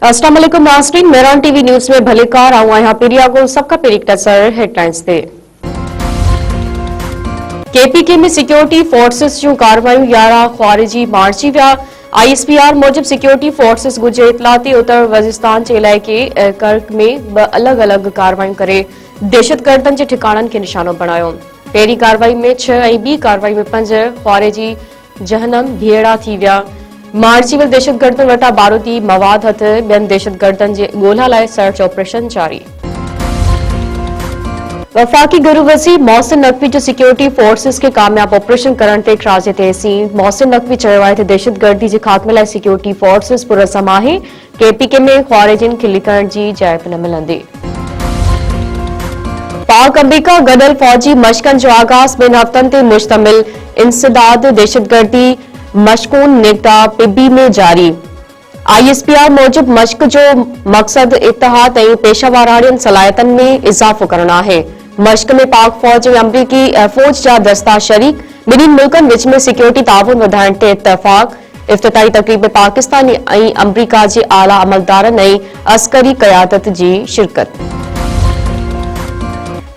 अस्सलाम वालेकुम नाज़रीन, मेरान टीवी न्यूज़ में भलेकार आऊं यहाँ पीरिया को सबका पेरिक नज़र हेडलाइंस ते। केपीके में सिक्योरिटी फोर्सेस जो कार्रवाई 11 ख़ारिजी मार्ची विया। ISPR मूजिब सिक्योरिटी फोर्सेस गुजे इतलाती उत्तर वज़ीरिस्तान के इलाइक़े कर्क में अलग अलग कार्रवाई करे दहशतगर्दन के ठिकानन के निशानो बनायो। पहिरीं कार्रवाई में 6 ऐं ॿी कार्रवाई में 5 ख़ारिजी जहन्नम भेड़ा थी विया। मार्ची में दहशतगर्दन वटा बारूदी मवाद हथ बेन दहशतगर्दन के गोला लाए सर्च ऑपरेशन जारी। वफाकी गुरु वज़ीर मोहसिन नकवी जो सिक्योरिटी फोर्सेस के कामयाब ऑपरेशन करण ते ख़राज तहसीन। मोहसिन नकवी चयो आहे त दहशतगर्दी के खात्मे लाइ सिक्योरिटी फोर्सेस पुरज़म आहे। केपीके में ख़ारिजिन खे लिकण की जाइ न मिलंदी। पाक अमरीका गडल फौजी मशकन जो आगाज़ 2 हफ्तन ते मुश्तमिल इंसदाद दहशतगर्दी मशकून निगता पिबी में जारी। ISPR मूजिब मश्क जो मकसद इत्तेहाद और पेशावरानी सलाहियतन में इजाफो करण है। मश्क में पाक फौज और अमरीकी फौज जा दस्ता शरीक बिन्हीं मुल्कन विच में सिक्योरिटी ताउन वधाइण ते इत्तेफाक। इफ्तिताही तकरीब में पाकिस्तान और अमरीका के आला अमलदारन और अस्करी क़यादत की शिरकत।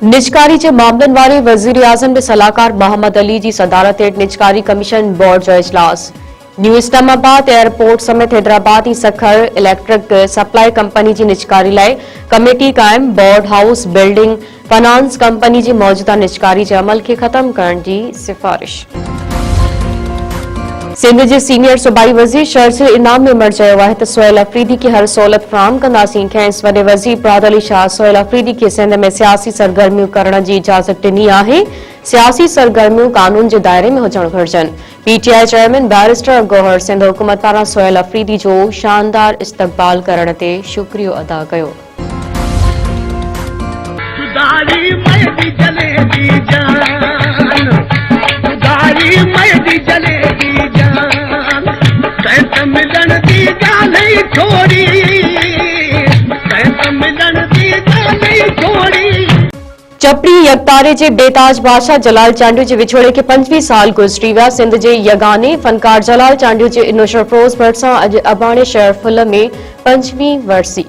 निजकारी के मामलन वाले वज़ीर आज़म के सलाहकार मोहम्मद अली की सदारत हेठ निजकारी कमीशन बोर्ड जो इजलास। न्यू इस्लामाबाद एयरपोर्ट समेत हैदराबाद की सखर इलेक्ट्रिक सप्लाई कंपनी की निजकारी लाइ कमेटी कायम। Board house building finance company की मौजूदा निजकारी के अमल के खत्म करने की सिफारिश। सिंध के सीनियर सूबाई वज़ीर शर्जिल इनाम में मर चयो आहे त सोहेल अफरीदी की हर सहूलत फराहम कंदासीं। खेस वॾे वज़ीर मुराद अली शाह सोहेल अफरीदी के सिंध में सियासी सरगर्मियों करण की इजाज़त ॾिनी आहे। सियासी सरगर्मियों कानून के दायरे में हुजण घुरिजनि। PTI chairman barrister Gohar Sindh हुकूमत पारां सोहेल अफरीदी जो शानदार इस्तक़बाल करण ते शुक्रियो अदा कयो। चपड़ी यकतारे जे बेताज बादशाह जलाल चांडियो के विछोड़े के 25 साल गुजरी विया। सिंध के यगाने फनकार जलाल चांडियो के नुशरफरोज भट्ट सां अॼु अबाणे शहर फुल में 5वीं वरसी।